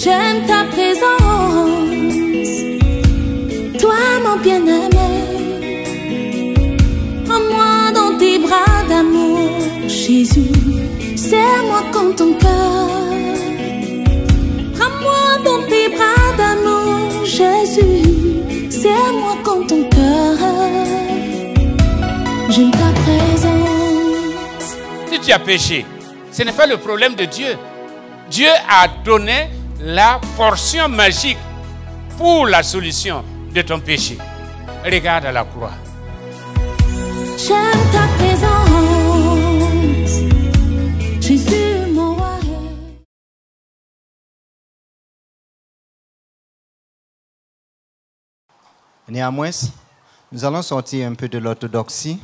J'aime ta présence, toi mon bien-aimé. Prends-moi dans tes bras d'amour, Jésus. Serre-moi comme ton cœur. Prends-moi dans tes bras d'amour, Jésus. Serre-moi comme ton cœur. J'aime ta présence. Si tu as péché, ce n'est pas le problème de Dieu. Dieu a donné la portion magique pour la solution de ton péché. Regarde à la croix. J'aime ta présence, Jésus mon roi. Néanmoins, nous allons sortir un peu de l'orthodoxie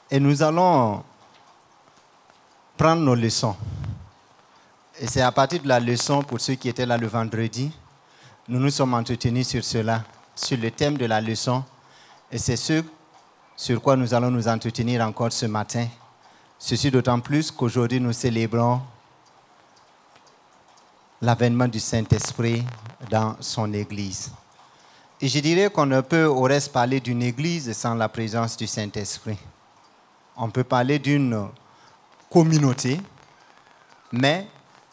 et nous allons prendre nos leçons. Et c'est à partir de la leçon, pour ceux qui étaient là le vendredi, nous nous sommes entretenus sur cela, sur le thème de la leçon. Et c'est ce sur quoi nous allons nous entretenir encore ce matin. Ceci d'autant plus qu'aujourd'hui nous célébrons l'avènement du Saint-Esprit dans son Église. Et je dirais qu'on ne peut au reste parler d'une Église sans la présence du Saint-Esprit. On peut parler d'une communauté, mais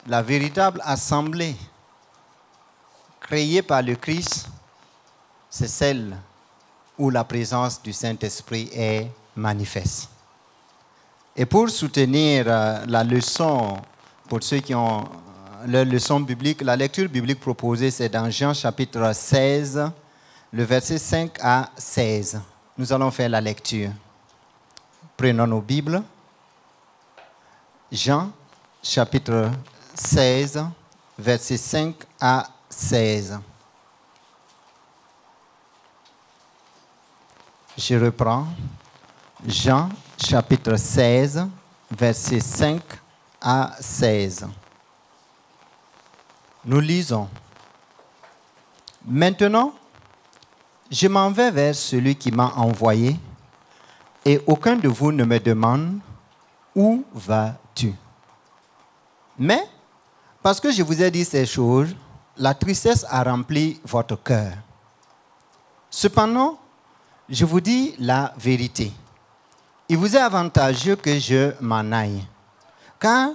la véritable assemblée créée par le Christ, c'est celle où la présence du Saint-Esprit est manifeste. Et pour soutenir la leçon, pour ceux qui ont leur leçon biblique, la lecture biblique proposée, c'est dans Jean chapitre 16, le verset 5 à 16. Nous allons faire la lecture. Prenons nos Bibles. Jean chapitre 16, verset 5 à 16. Je reprends. Jean chapitre 16, verset 5 à 16. Nous lisons. Maintenant, je m'en vais vers celui qui m'a envoyé, et aucun de vous ne me demande « Où vas-tu » Mais, parce que je vous ai dit ces choses, la tristesse a rempli votre cœur. Cependant, je vous dis la vérité. Il vous est avantageux que je m'en aille. Car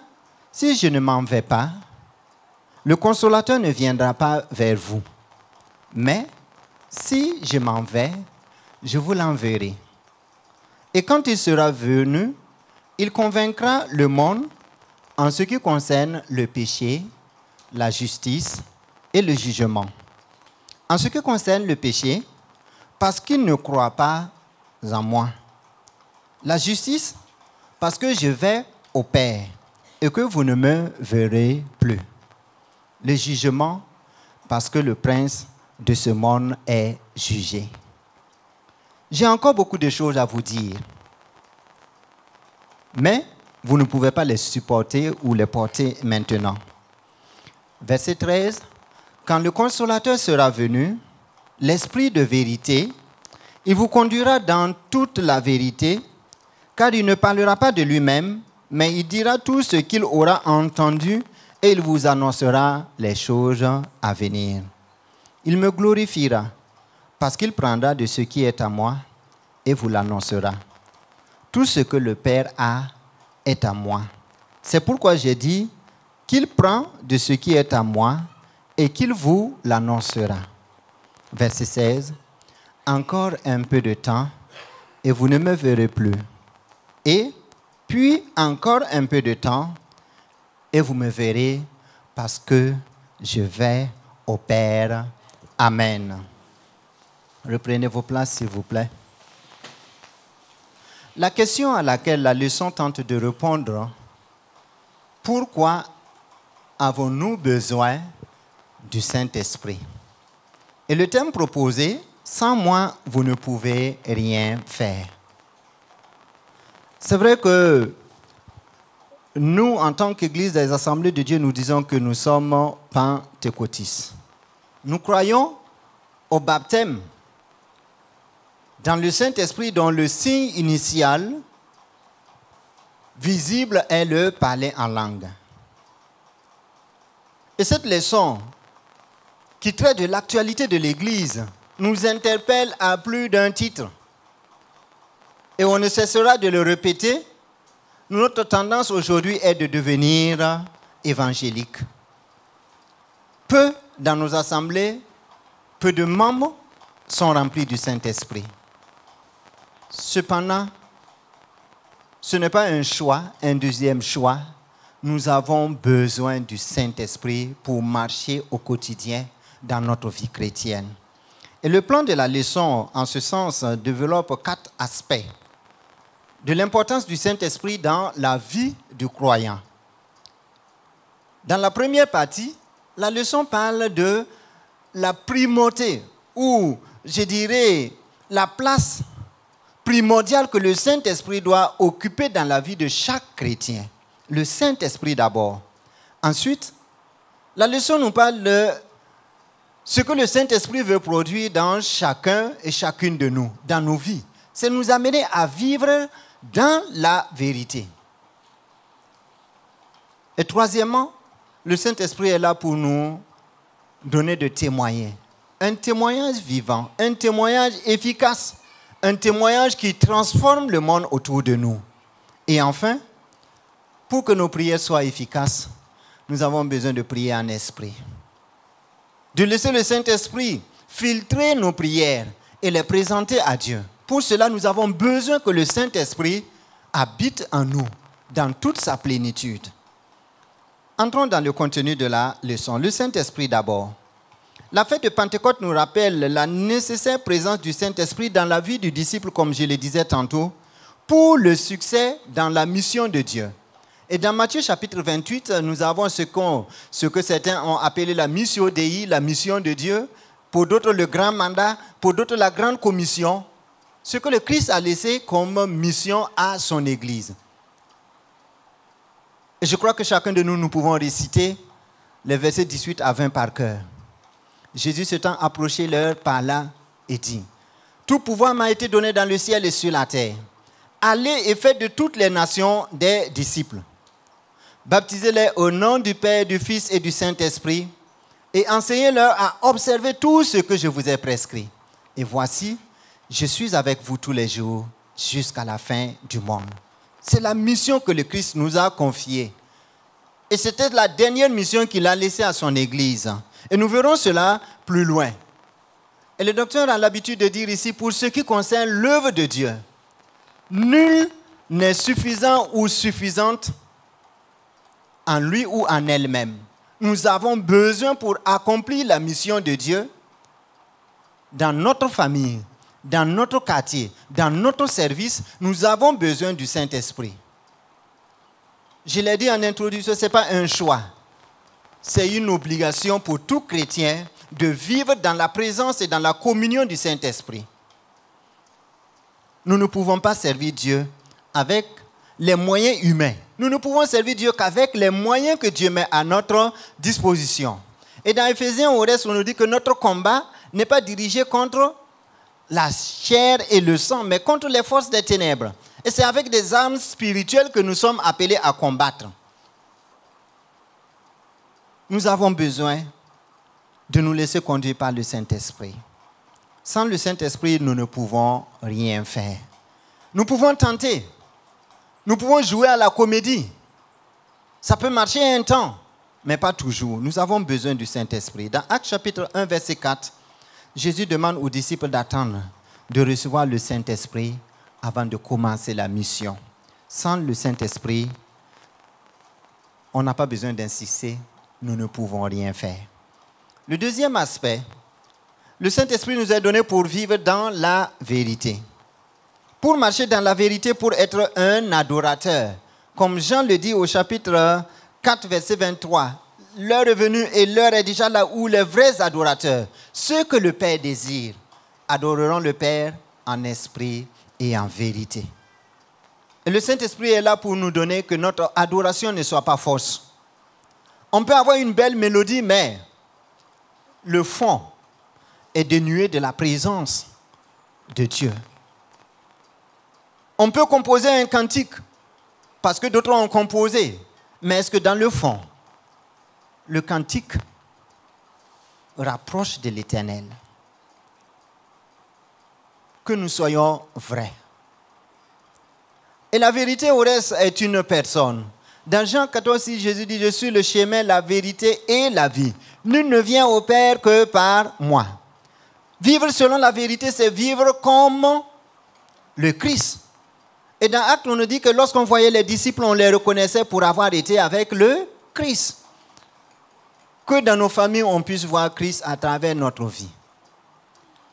si je ne m'en vais pas, le consolateur ne viendra pas vers vous. Mais si je m'en vais, je vous l'enverrai. Et quand il sera venu, il convaincra le monde en ce qui concerne le péché, la justice et le jugement. En ce qui concerne le péché, parce qu'il ne croit pas en moi. La justice, parce que je vais au Père et que vous ne me verrez plus. Le jugement, parce que le prince de ce monde est jugé. J'ai encore beaucoup de choses à vous dire, mais vous ne pouvez pas les supporter ou les porter maintenant. Verset 13. Quand le consolateur sera venu, l'Esprit de vérité, il vous conduira dans toute la vérité, car il ne parlera pas de lui-même, mais il dira tout ce qu'il aura entendu et il vous annoncera les choses à venir. Il me glorifiera, parce qu'il prendra de ce qui est à moi et vous l'annoncera. Tout ce que le Père a est à moi. C'est pourquoi j'ai dit qu'il prend de ce qui est à moi et qu'il vous l'annoncera. Verset 16. Encore un peu de temps et vous ne me verrez plus. Et puis encore un peu de temps et vous me verrez parce que je vais au Père. Amen. Reprenez vos places, s'il vous plaît. La question à laquelle la leçon tente de répondre, pourquoi avons-nous besoin du Saint-Esprit? Et le thème proposé, sans moi, vous ne pouvez rien faire. C'est vrai que nous, en tant qu'Église des Assemblées de Dieu, nous disons que nous sommes pentecôtistes. Nous croyons au baptême dans le Saint-Esprit dont le signe initial visible est le parler en langue. Et cette leçon, qui traite de l'actualité de l'Église, nous interpelle à plus d'un titre. Et on ne cessera de le répéter. Notre tendance aujourd'hui est de devenir évangélique. Peu dans nos assemblées, peu de membres sont remplis du Saint-Esprit. Cependant, ce n'est pas un choix, un deuxième choix. Nous avons besoin du Saint-Esprit pour marcher au quotidien dans notre vie chrétienne. Et le plan de la leçon, en ce sens, développe 4 aspects de l'importance du Saint-Esprit dans la vie du croyant. Dans la première partie, la leçon parle de la primauté, ou je dirais la place primordiale que le Saint-Esprit doit occuper dans la vie de chaque chrétien. Le Saint-Esprit d'abord. Ensuite, la leçon nous parle de ce que le Saint-Esprit veut produire dans chacun et chacune de nous, dans nos vies. C'est nous amener à vivre dans la vérité. Et troisièmement, le Saint-Esprit est là pour nous donner de témoigner. Un témoignage vivant, un témoignage efficace, un témoignage qui transforme le monde autour de nous. Et enfin, pour que nos prières soient efficaces, nous avons besoin de prier en esprit. De laisser le Saint-Esprit filtrer nos prières et les présenter à Dieu. Pour cela, nous avons besoin que le Saint-Esprit habite en nous, dans toute sa plénitude. Entrons dans le contenu de la leçon. Le Saint-Esprit d'abord. La fête de Pentecôte nous rappelle la nécessaire présence du Saint-Esprit dans la vie du disciple, comme je le disais tantôt, pour le succès dans la mission de Dieu. Et dans Matthieu chapitre 28, nous avons ce que certains ont appelé la missio Dei, la mission de Dieu, pour d'autres le grand mandat, pour d'autres la grande commission, ce que le Christ a laissé comme mission à son Église. Et je crois que chacun de nous, nous pouvons réciter les versets 18 à 20 par cœur. Jésus s'étant approché leur par là et dit, « Tout pouvoir m'a été donné dans le ciel et sur la terre. Allez et faites de toutes les nations des disciples. Baptisez-les au nom du Père, du Fils et du Saint-Esprit et enseignez-leur à observer tout ce que je vous ai prescrit. Et voici, je suis avec vous tous les jours jusqu'à la fin du monde. » C'est la mission que le Christ nous a confiée. Et c'était la dernière mission qu'il a laissée à son Église. Et nous verrons cela plus loin. Et le docteur a l'habitude de dire ici, pour ce qui concerne l'œuvre de Dieu, nul n'est suffisant ou suffisante en lui ou en elle-même. Nous avons besoin pour accomplir la mission de Dieu dans notre famille, dans notre quartier, dans notre service, nous avons besoin du Saint-Esprit. Je l'ai dit en introduction, ce n'est pas un choix. C'est une obligation pour tout chrétien de vivre dans la présence et dans la communion du Saint-Esprit. Nous ne pouvons pas servir Dieu avec les moyens humains. Nous ne pouvons servir Dieu qu'avec les moyens que Dieu met à notre disposition. Et dans Éphésiens, au reste, on nous dit que notre combat n'est pas dirigé contre la chair et le sang, mais contre les forces des ténèbres. Et c'est avec des armes spirituelles que nous sommes appelés à combattre. Nous avons besoin de nous laisser conduire par le Saint-Esprit. Sans le Saint-Esprit, nous ne pouvons rien faire. Nous pouvons tenter. Nous pouvons jouer à la comédie. Ça peut marcher un temps, mais pas toujours. Nous avons besoin du Saint-Esprit. Dans Actes chapitre 1, verset 4, Jésus demande aux disciples d'attendre de recevoir le Saint-Esprit avant de commencer la mission. Sans le Saint-Esprit, on n'a pas besoin d'insister, nous ne pouvons rien faire. Le deuxième aspect, le Saint-Esprit nous est donné pour vivre dans la vérité. Pour marcher dans la vérité, pour être un adorateur. Comme Jean le dit au chapitre 4, verset 23, l'heure est venue et l'heure est déjà là où les vrais adorateurs, ceux que le Père désire, adoreront le Père en esprit et en vérité. Et le Saint-Esprit est là pour nous donner que notre adoration ne soit pas fausse. On peut avoir une belle mélodie, mais le fond est dénué de la présence de Dieu. On peut composer un cantique parce que d'autres ont composé, mais est-ce que dans le fond, le cantique rapproche de l'Éternel. Que nous soyons vrais. Et la vérité au reste est une personne. Dans Jean 14, Jésus dit, je suis le chemin, la vérité et la vie. Nul ne vient au Père que par moi. Vivre selon la vérité, c'est vivre comme le Christ. Et dans Actes, on nous dit que lorsqu'on voyait les disciples, on les reconnaissait pour avoir été avec le Christ. Que dans nos familles, on puisse voir Christ à travers notre vie.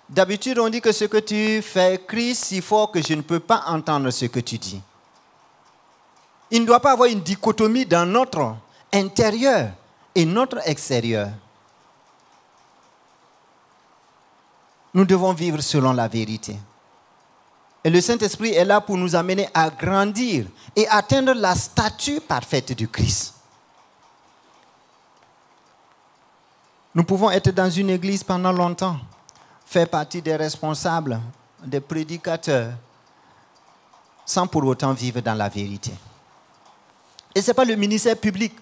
D'habitude, on dit que ce que tu fais crie si fort que je ne peux pas entendre ce que tu dis. Il ne doit pas avoir une dichotomie dans notre intérieur et notre extérieur. Nous devons vivre selon la vérité. Et le Saint-Esprit est là pour nous amener à grandir et atteindre la stature parfaite du Christ. Nous pouvons être dans une église pendant longtemps, faire partie des responsables, des prédicateurs, sans pour autant vivre dans la vérité. Et ce n'est pas le ministère public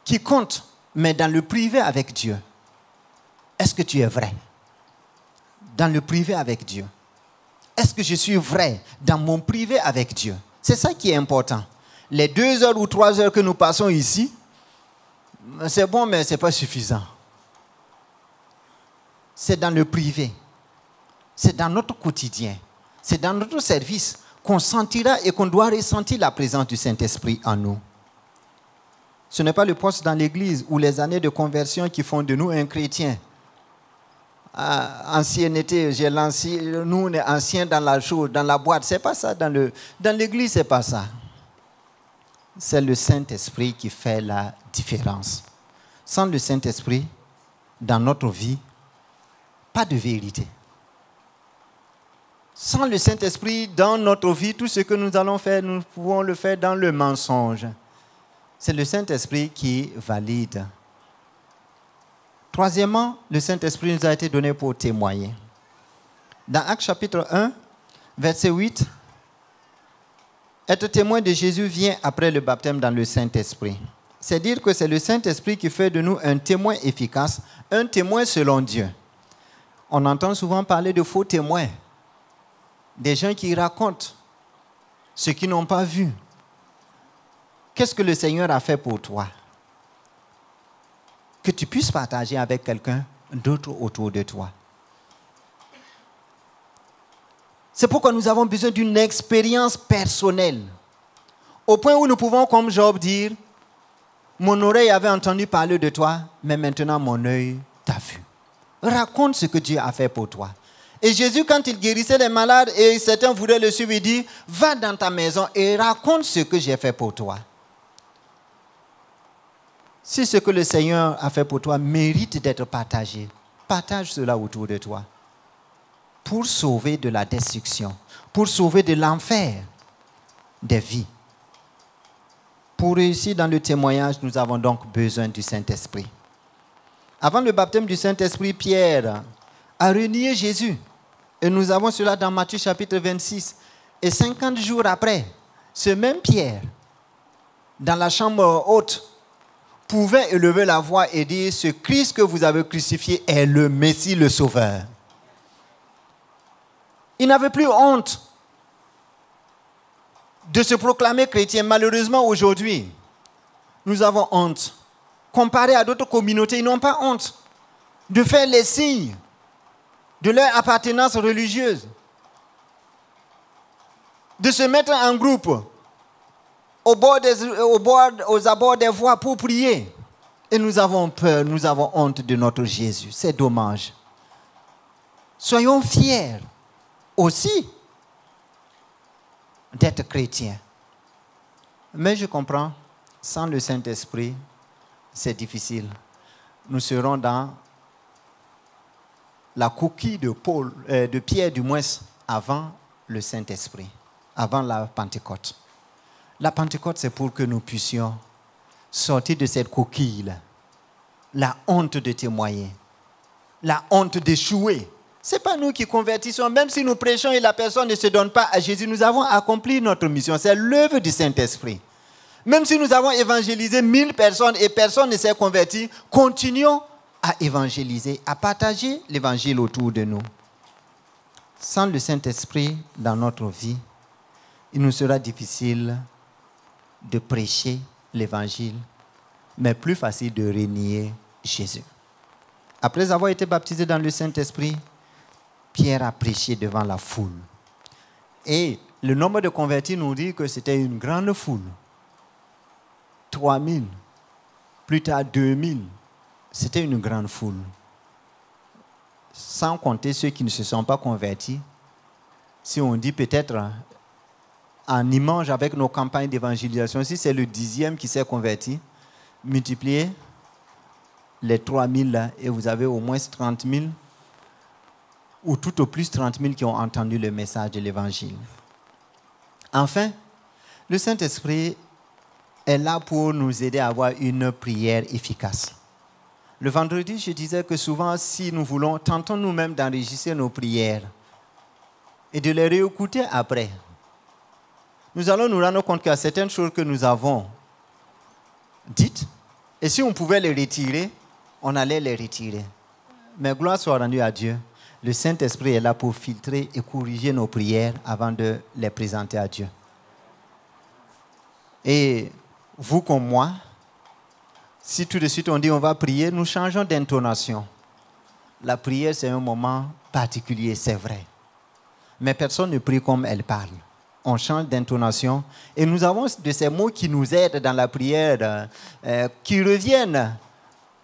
qui compte, mais dans le privé avec Dieu. Est-ce que tu es vrai? Dans le privé avec Dieu. Est-ce que je suis vrai dans mon privé avec Dieu? C'est ça qui est important. Les 2 heures ou 3 heures que nous passons ici, c'est bon, mais ce n'est pas suffisant. C'est dans le privé. C'est dans notre quotidien. C'est dans notre service qu'on sentira et qu'on doit ressentir la présence du Saint-Esprit en nous. Ce n'est pas le poste dans l'église ou les années de conversion qui font de nous un chrétien. Ancienneté, nous on est anciens dans la chose, dans la boîte. C'est pas ça. Dans l'église, c'est pas ça. C'est le Saint-Esprit qui fait la différence. Sans le Saint-Esprit, dans notre vie, pas de vérité. Sans le Saint-Esprit, dans notre vie, tout ce que nous allons faire, nous pouvons le faire dans le mensonge. C'est le Saint-Esprit qui valide. Troisièmement, le Saint-Esprit nous a été donné pour témoigner. Dans Actes chapitre 1, verset 8, être témoin de Jésus vient après le baptême dans le Saint-Esprit. C'est dire que c'est le Saint-Esprit qui fait de nous un témoin efficace, un témoin selon Dieu. On entend souvent parler de faux témoins, des gens qui racontent ce qu'ils n'ont pas vu. Qu'est-ce que le Seigneur a fait pour toi? Que tu puisses partager avec quelqu'un d'autre autour de toi. C'est pourquoi nous avons besoin d'une expérience personnelle. Au point où nous pouvons, comme Job, dire, mon oreille avait entendu parler de toi, mais maintenant mon œil t'a vu. Raconte ce que Dieu a fait pour toi. Et Jésus, quand il guérissait les malades et certains voulaient le suivre, il dit, va dans ta maison et raconte ce que j'ai fait pour toi. Si ce que le Seigneur a fait pour toi mérite d'être partagé, partage cela autour de toi. Pour sauver de la destruction, pour sauver de l'enfer des vies. Pour réussir dans le témoignage, nous avons donc besoin du Saint-Esprit. Avant le baptême du Saint-Esprit, Pierre a renié Jésus. Et nous avons cela dans Matthieu chapitre 26. Et 50 jours après, ce même Pierre, dans la chambre haute, pouvait élever la voix et dire, ce Christ que vous avez crucifié est le Messie, le Sauveur. Il n'avait plus honte de se proclamer chrétien. Malheureusement, aujourd'hui, nous avons honte. Comparé à d'autres communautés, ils n'ont pas honte de faire les signes de leur appartenance religieuse, de se mettre en groupe aux abords des voies pour prier. Et nous avons peur, nous avons honte de notre Jésus. C'est dommage. Soyons fiers aussi d'être chrétiens. Mais je comprends, sans le Saint-Esprit, c'est difficile. Nous serons dans la coquille de Pierre, du moins, avant le Saint-Esprit, avant la Pentecôte. La Pentecôte, c'est pour que nous puissions sortir de cette coquille-là. La honte de témoigner, la honte d'échouer. Ce n'est pas nous qui convertissons, même si nous prêchons et la personne ne se donne pas à Jésus, nous avons accompli notre mission. C'est l'œuvre du Saint-Esprit. Même si nous avons évangélisé 1000 personnes et personne ne s'est converti, continuons à évangéliser, à partager l'évangile autour de nous. Sans le Saint-Esprit dans notre vie, il nous sera difficile de prêcher l'évangile, mais plus facile de renier Jésus. Après avoir été baptisé dans le Saint-Esprit, Pierre a prêché devant la foule. Et le nombre de convertis nous dit que c'était une grande foule. 3000, plus tard 2000. C'était une grande foule. Sans compter ceux qui ne se sont pas convertis. Si on dit peut-être en image avec nos campagnes d'évangélisation, si c'est le 10e qui s'est converti, multipliez les 3000 là et vous avez au moins 30 000 ou tout au plus 30 000 qui ont entendu le message de l'évangile. Enfin, le Saint-Esprit est là pour nous aider à avoir une prière efficace. Le vendredi, je disais que souvent, si nous voulons, tentons nous-mêmes d'enregistrer nos prières et de les réécouter après. Nous allons nous rendre compte qu'il y a certaines choses que nous avons dites, et si on pouvait les retirer, on allait les retirer. Mais gloire soit rendue à Dieu. Le Saint-Esprit est là pour filtrer et corriger nos prières avant de les présenter à Dieu. Et vous comme moi, si tout de suite on dit on va prier, nous changeons d'intonation. La prière, c'est un moment particulier, c'est vrai. Mais personne ne prie comme elle parle. On change d'intonation et nous avons de ces mots qui nous aident dans la prière, qui reviennent,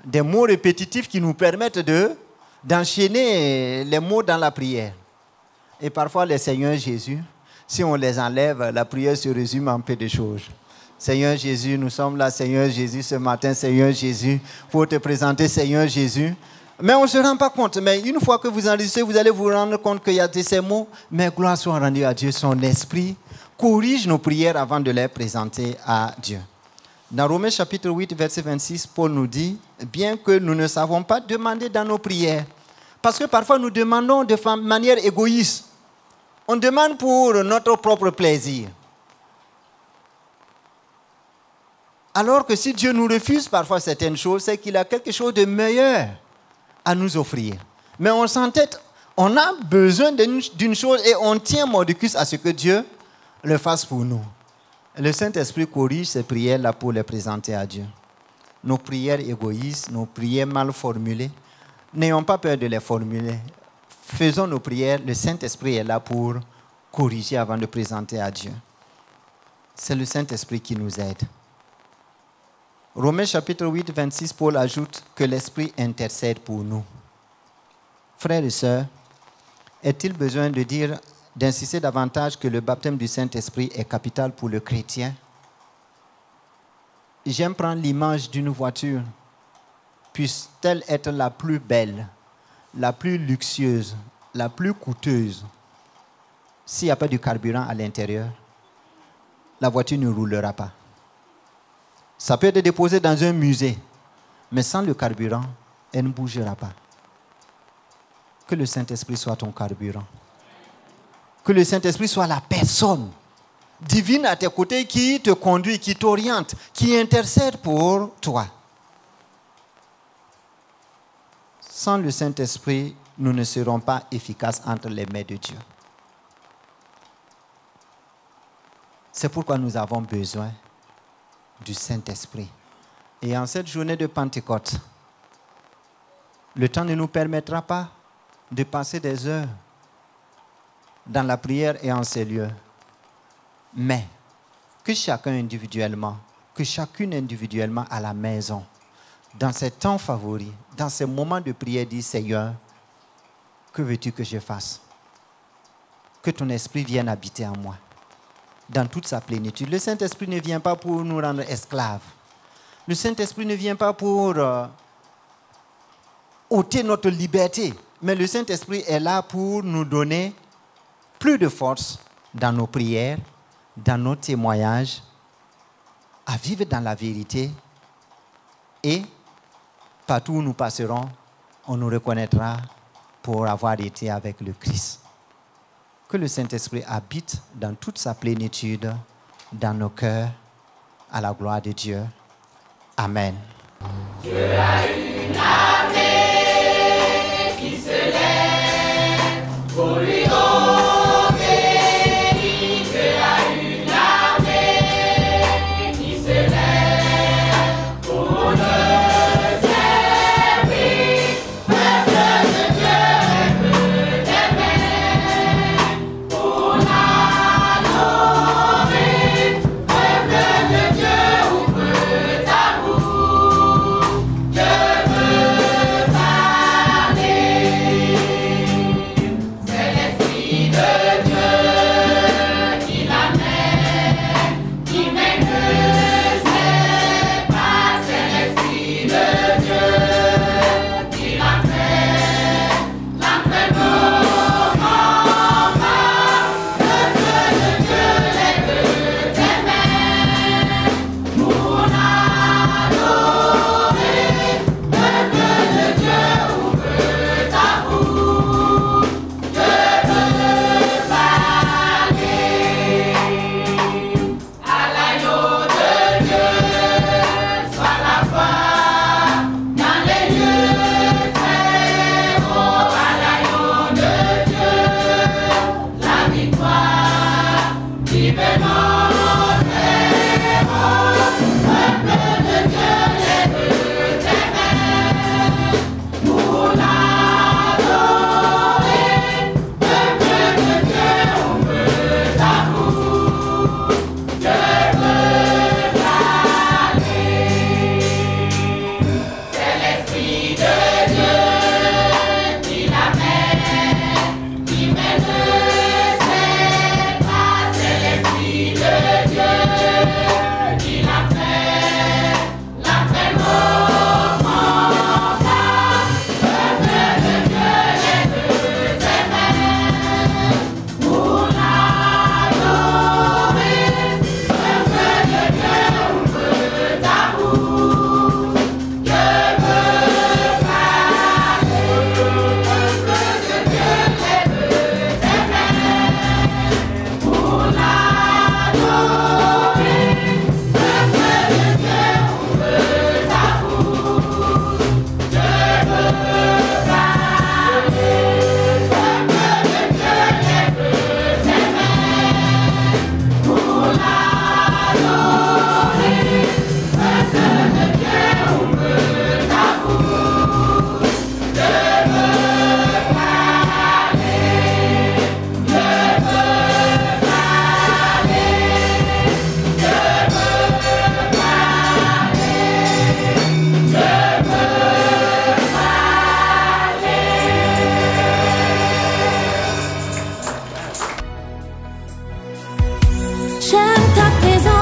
des mots répétitifs qui nous permettent d'enchaîner les mots dans la prière. Et parfois, les Seigneur Jésus, si on les enlève, la prière se résume en peu de choses. Seigneur Jésus, nous sommes là, Seigneur Jésus, ce matin, Seigneur Jésus, pour te présenter, Seigneur Jésus. Mais on ne se rend pas compte. Mais une fois que vous enregistrez, vous allez vous rendre compte qu'il y a de ces mots. Mais gloire soit rendue à Dieu, son esprit corrige nos prières avant de les présenter à Dieu. Dans Romains chapitre 8, verset 26, Paul nous dit, bien que nous ne savons pas demander dans nos prières, parce que parfois nous demandons de manière égoïste. On demande pour notre propre plaisir. Alors que si Dieu nous refuse parfois certaines choses, c'est qu'il a quelque chose de meilleur à nous offrir. Mais on s'entête, on a besoin d'une chose et on tient mordicus à ce que Dieu le fasse pour nous. Le Saint-Esprit corrige ces prières-là pour les présenter à Dieu. Nos prières égoïstes, nos prières mal formulées, n'ayons pas peur de les formuler. Faisons nos prières, le Saint-Esprit est là pour corriger avant de présenter à Dieu. C'est le Saint-Esprit qui nous aide. Romains chapitre 8, 26, Paul ajoute que l'Esprit intercède pour nous. Frères et sœurs, est-il besoin de dire, d'insister davantage que le baptême du Saint-Esprit est capital pour le chrétien? J'aime prendre l'image d'une voiture. Puisse-t-elle être la plus belle, la plus luxueuse, la plus coûteuse? S'il n'y a pas de carburant à l'intérieur, la voiture ne roulera pas. Ça peut être déposé dans un musée, mais sans le carburant, elle ne bougera pas. Que le Saint-Esprit soit ton carburant. Que le Saint-Esprit soit la personne divine à tes côtés qui te conduit, qui t'oriente, qui intercède pour toi. Sans le Saint-Esprit, nous ne serons pas efficaces entre les mains de Dieu. C'est pourquoi nous avons besoin du Saint-Esprit. Et en cette journée de Pentecôte, le temps ne nous permettra pas de passer des heures dans la prière et en ces lieux. Mais que chacun individuellement, que chacune individuellement à la maison, dans ces temps favoris, dans ces moments de prière, dit Seigneur, que veux-tu que je fasse? Que ton esprit vienne habiter en moi, dans toute sa plénitude. Le Saint-Esprit ne vient pas pour nous rendre esclaves. Le Saint-Esprit ne vient pas pour ôter notre liberté. Mais le Saint-Esprit est là pour nous donner plus de force dans nos prières, dans nos témoignages, à vivre dans la vérité. Et partout où nous passerons, on nous reconnaîtra pour avoir été avec le Christ. Que le Saint-Esprit habite dans toute sa plénitude, dans nos cœurs, à la gloire de Dieu. Amen. Dieu a une armée qui se lève pour lui obéir. Dieu a une armée qui se lève pour le servir. Peuple de Dieu, peuple d'éveil, pour l'adorer. Peuple de Dieu, ouvre ta bouche. Dieu veut parler. C'est l'Esprit de Dieu qui l'amène, qui mène ses pas. C'est l'Esprit de Dieu qui l'entraîne, l'entraîne au combat. Peuple de Dieu, lève tes mains pour l'adorer. Peuple de Dieu, ouvre ta bouche. Dieu veut parler. À l'agneau de Dieu soit la foi dans les lieux très hauts. À l'agneau de Dieu la victoire. Vive notre héros. Peuple de Dieu, lève tes mains pour l'adorer. Peuple de Dieu, ouvre ta bouche. Dieu veut parler. C'est l'Esprit de Dieu qui l'amène, qui mène ses pas. C'est l'Esprit de Dieu qui l'entraîne, l'entraîne au combat. Peuple de Dieu, lève tes mains pour l'adorer. Peuple de Dieu, ouvre ta bouche. Dieu veut parler. Peuple de Dieu, lève tes mains pour l'adorer. Peuple de Dieu, ouvre ta bouche. Dieu veut parler. Peuple de Dieu, lève tes mains pour l'adorer. Peuple de Dieu, ouvre ta bouche. Dieu veut parler. Dieu veut parler. Dieu veut parler. Dieu veut parler. J'aime ta présence.